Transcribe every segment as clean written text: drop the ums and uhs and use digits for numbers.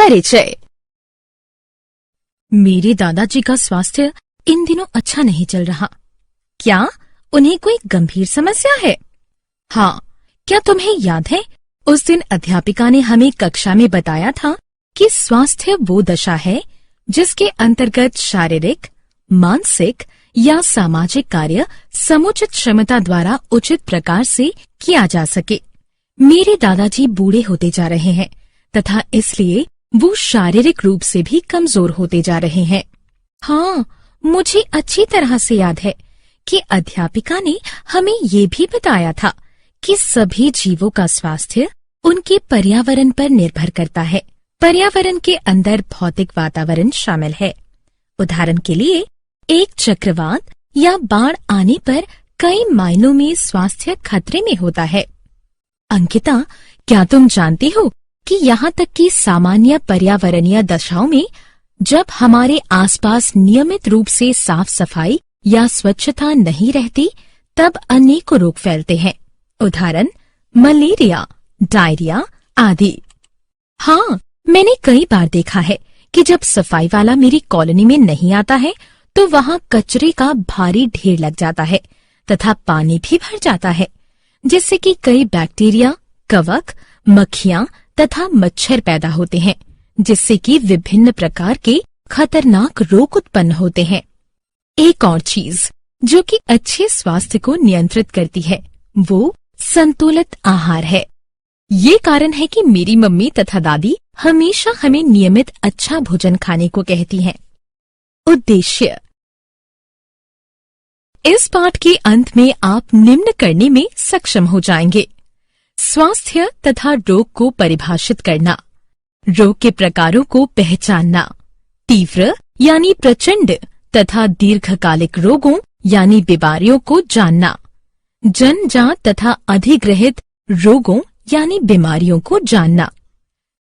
परिचय। मेरे दादाजी का स्वास्थ्य इन दिनों अच्छा नहीं चल रहा। क्या उन्हें कोई गंभीर समस्या है? हाँ, क्या तुम्हें याद है उस दिन अध्यापिका ने हमें कक्षा में बताया था कि स्वास्थ्य वो दशा है जिसके अंतर्गत शारीरिक, मानसिक या सामाजिक कार्य समुचित क्षमता द्वारा उचित प्रकार से किया जा सके। मेरे दादाजी बूढ़े होते जा रहे हैं तथा इसलिए वो शारीरिक रूप से भी कमजोर होते जा रहे हैं। हाँ, मुझे अच्छी तरह से याद है कि अध्यापिका ने हमें ये भी बताया था कि सभी जीवों का स्वास्थ्य उनके पर्यावरण पर निर्भर करता है। पर्यावरण के अंदर भौतिक वातावरण शामिल है। उदाहरण के लिए, एक चक्रवात या बाढ़ आने पर कई मायनों में स्वास्थ्य खतरे में होता है। अंकिता, क्या तुम जानती हो कि यहाँ तक कि सामान्य पर्यावरणीय दशाओं में जब हमारे आसपास नियमित रूप से साफ सफाई या स्वच्छता नहीं रहती, तब अनेकों रोग फैलते हैं। उदाहरण, मलेरिया, डायरिया आदि। हाँ, मैंने कई बार देखा है कि जब सफाई वाला मेरी कॉलोनी में नहीं आता है तो वहाँ कचरे का भारी ढेर लग जाता है तथा पानी भी भर जाता है, जिससे कि कई बैक्टीरिया, कवक, मक्खियाँ तथा मच्छर पैदा होते हैं, जिससे कि विभिन्न प्रकार के खतरनाक रोग उत्पन्न होते हैं। एक और चीज जो कि अच्छे स्वास्थ्य को नियंत्रित करती है वो संतुलित आहार है। ये कारण है कि मेरी मम्मी तथा दादी हमेशा हमें नियमित अच्छा भोजन खाने को कहती हैं। उद्देश्य। इस पाठ के अंत में आप निम्न करने में सक्षम हो जाएंगे: स्वास्थ्य तथा रोग को परिभाषित करना, रोग के प्रकारों को पहचानना, तीव्र यानी प्रचंड तथा दीर्घकालिक रोगों यानी बीमारियों को जानना, जन्मजात तथा अधिग्रहित रोगों यानी बीमारियों को जानना,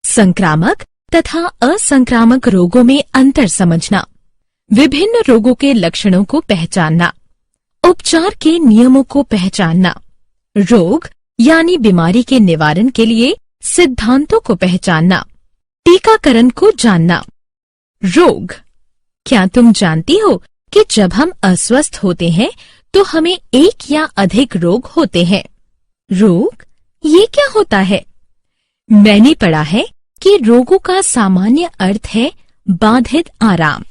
संक्रामक तथा असंक्रामक रोगों में अंतर समझना, विभिन्न रोगों के लक्षणों को पहचानना, उपचार के नियमों को पहचानना, रोग यानी बीमारी के निवारण के लिए सिद्धांतों को पहचानना, टीकाकरण को जानना। रोग। क्या तुम जानती हो कि जब हम अस्वस्थ होते हैं तो हमें एक या अधिक रोग होते हैं? रोग ये क्या होता है? मैंने पढ़ा है कि रोगों का सामान्य अर्थ है बाधित आराम।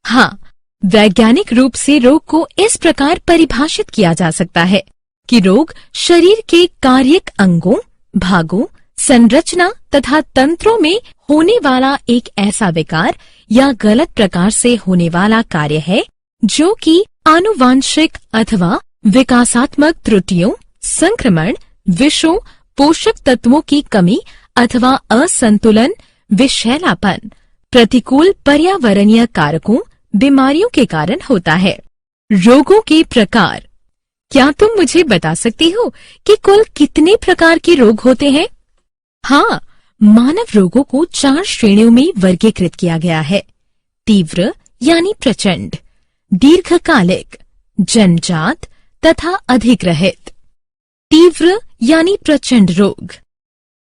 हाँ, वैज्ञानिक रूप से रोग को इस प्रकार परिभाषित किया जा सकता है कि रोग शरीर के कार्यक अंगों, भागों, संरचना तथा तंत्रों में होने वाला एक ऐसा विकार या गलत प्रकार से होने वाला कार्य है जो कि आनुवांशिक अथवा विकासात्मक त्रुटियों, संक्रमण, विषों, पोषक तत्वों की कमी अथवा असंतुलन, विषैलापन, प्रतिकूल पर्यावरणीय कारकों, बीमारियों के कारण होता है। रोगों के प्रकार। क्या तुम मुझे बता सकती हो कि कुल कितने प्रकार के रोग होते हैं? हाँ, मानव रोगों को 4 श्रेणियों में वर्गीकृत किया गया है: तीव्र यानी प्रचंड, दीर्घकालिक, जन्मजात तथा अधिग्रहित। तीव्र यानी प्रचंड रोग।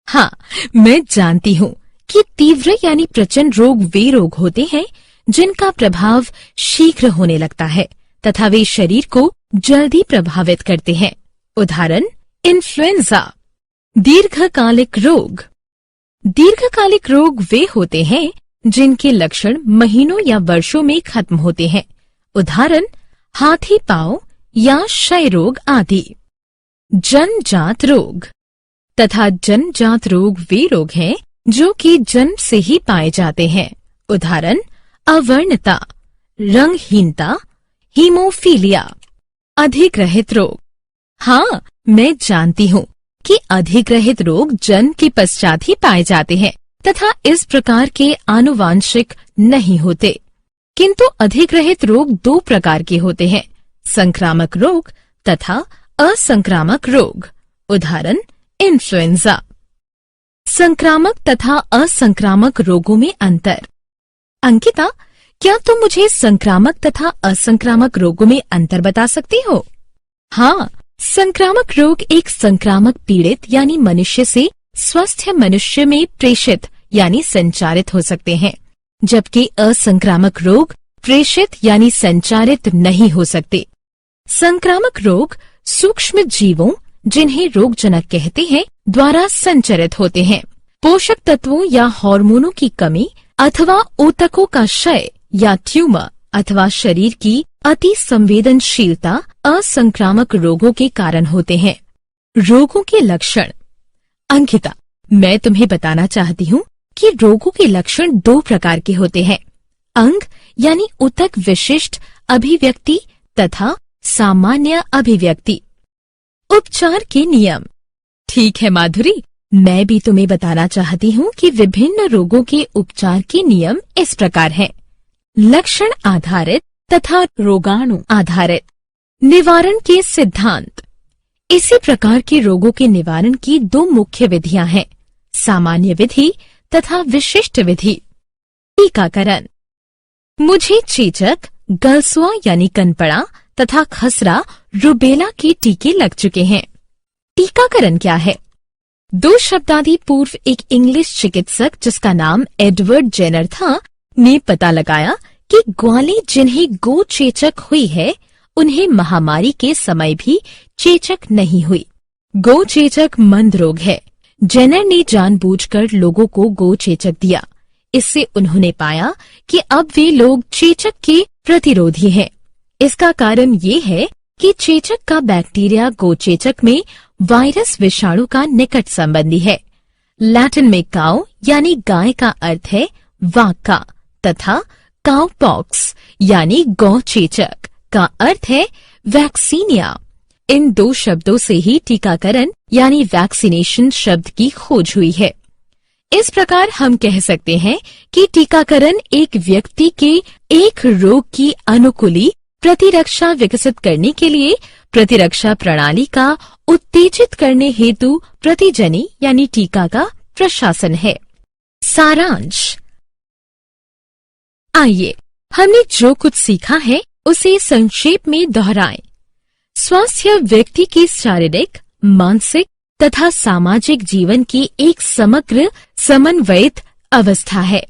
हाँ, मैं जानती हूँ कि तीव्र यानी प्रचंड रोग वे रोग होते हैं जिनका प्रभाव शीघ्र होने लगता है तथा वे शरीर को जल्दी प्रभावित करते हैं। उदाहरण, इन्फ्लुएंजा। दीर्घकालिक रोग। दीर्घकालिक रोग वे होते हैं जिनके लक्षण महीनों या वर्षों में खत्म होते हैं। उदाहरण, हाथी पांव या क्षय रोग आदि। जन्मजात रोग तथा जन्मजात रोग वे रोग हैं जो कि जन्म से ही पाए जाते हैं। उदाहरण, अवर्णता, रंगहीनता, हीमोफीलिया। अधिग्रहित रोग। हाँ, मैं जानती हूँ कि अधिग्रहित रोग जन्म के पश्चात ही पाए जाते हैं तथा इस प्रकार के आनुवांशिक नहीं होते, किंतु अधिग्रहित रोग 2 प्रकार के होते हैं: संक्रामक रोग तथा असंक्रामक रोग। उदाहरण, इन्फ्लुएंजा। संक्रामक तथा असंक्रामक रोगों में अंतर। अंकिता, क्या तुम मुझे संक्रामक तथा असंक्रामक रोगों में अंतर बता सकती हो? हाँ, संक्रामक रोग एक संक्रामक पीड़ित यानी मनुष्य से स्वस्थ मनुष्य में प्रेषित यानी संचारित हो सकते हैं, जबकि असंक्रामक रोग प्रेषित यानी संचारित नहीं हो सकते। संक्रामक रोग सूक्ष्म जीवों, जिन्हें रोगजनक कहते हैं, द्वारा संचरित होते हैं। पोषक तत्वों या हार्मोनों की कमी अथवा ऊतकों का क्षय या ट्यूमर अथवा शरीर की अति संवेदनशीलता असंक्रामक रोगों के कारण होते हैं। रोगों के लक्षण। अंकिता, मैं तुम्हें बताना चाहती हूँ कि रोगों के लक्षण 2 प्रकार के होते हैं, अंग यानी ऊतक विशिष्ट अभिव्यक्ति तथा सामान्य अभिव्यक्ति। उपचार के नियम। ठीक है माधुरी, मैं भी तुम्हें बताना चाहती हूँ कि विभिन्न रोगों के उपचार के नियम इस प्रकार हैं। लक्षण आधारित तथा रोगाणु आधारित। निवारण के सिद्धांत। इसी प्रकार के रोगों के निवारण की 2 मुख्य विधियां हैं, सामान्य विधि तथा विशिष्ट विधि। टीकाकरण। मुझे चेचक, गलसुआ यानी कनपड़ा तथा खसरा, रुबेला के टीके लग चुके हैं। टीकाकरण क्या है? 2 शताब्दी पूर्व एक इंग्लिश चिकित्सक, जिसका नाम एडवर्ड जेनर था, ने पता लगाया कि ग्वाले जिन्हें गो चेचक हुई है, उन्हें महामारी के समय भी चेचक नहीं हुई। गो चेचक मंद रोग है। जेनर ने जानबूझकर लोगों को गो चेचक दिया। इससे उन्होंने पाया कि अब वे लोग चेचक के प्रतिरोधी हैं। इसका कारण ये है कि चेचक का बैक्टीरिया गो चेचक में वायरस विषाणु का निकट संबंधी है। लैटिन में काउ यानी गाय का अर्थ है वाका तथा काउपॉक्स यानी गौ चेचक का अर्थ है वैक्सीनिया। इन 2 शब्दों से ही टीकाकरण यानी वैक्सीनेशन शब्द की खोज हुई है। इस प्रकार हम कह सकते हैं कि टीकाकरण एक व्यक्ति के एक रोग की अनुकूली प्रतिरक्षा विकसित करने के लिए प्रतिरक्षा प्रणाली का उत्तेजित करने हेतु प्रतिजनी यानी टीका का प्रशासन है। सारांश। आइए हमने जो कुछ सीखा है उसे संक्षेप में दोहराएं। स्वास्थ्य व्यक्ति की शारीरिक, मानसिक तथा सामाजिक जीवन की एक समग्र समन्वयित अवस्था है।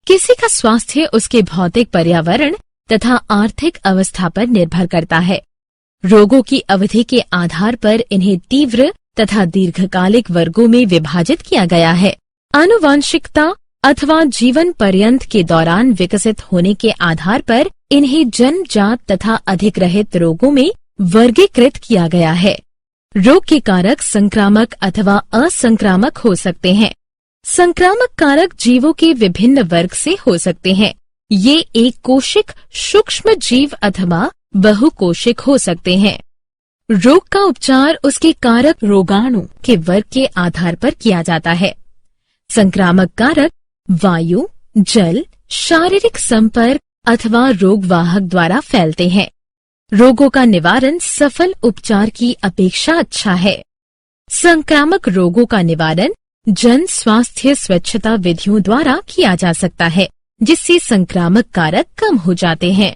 किसी का स्वास्थ्य उसके भौतिक पर्यावरण तथा आर्थिक अवस्था पर निर्भर करता है। रोगों की अवधि के आधार पर इन्हें तीव्र तथा दीर्घकालिक वर्गों में विभाजित किया गया है। आनुवांशिकता अथवा जीवन पर्यंत के दौरान विकसित होने के आधार पर इन्हें जन्मजात तथा अधिग्रहित रोगों में वर्गीकृत किया गया है। रोग के कारक संक्रामक अथवा असंक्रामक हो सकते हैं। संक्रामक कारक जीवों के विभिन्न वर्ग से हो सकते हैं। ये एक कोशिक सूक्ष्म जीव अथवा बहुकोशिक हो सकते हैं। रोग का उपचार उसके कारक रोगाणु के वर्ग के आधार पर किया जाता है। संक्रामक कारक वायु, जल, शारीरिक संपर्क अथवा रोगवाहक द्वारा फैलते हैं। रोगों का निवारण सफल उपचार की अपेक्षा अच्छा है। संक्रामक रोगों का निवारण जन स्वास्थ्य स्वच्छता विधियों द्वारा किया जा सकता है, जिससे संक्रामक कारक कम हो जाते हैं।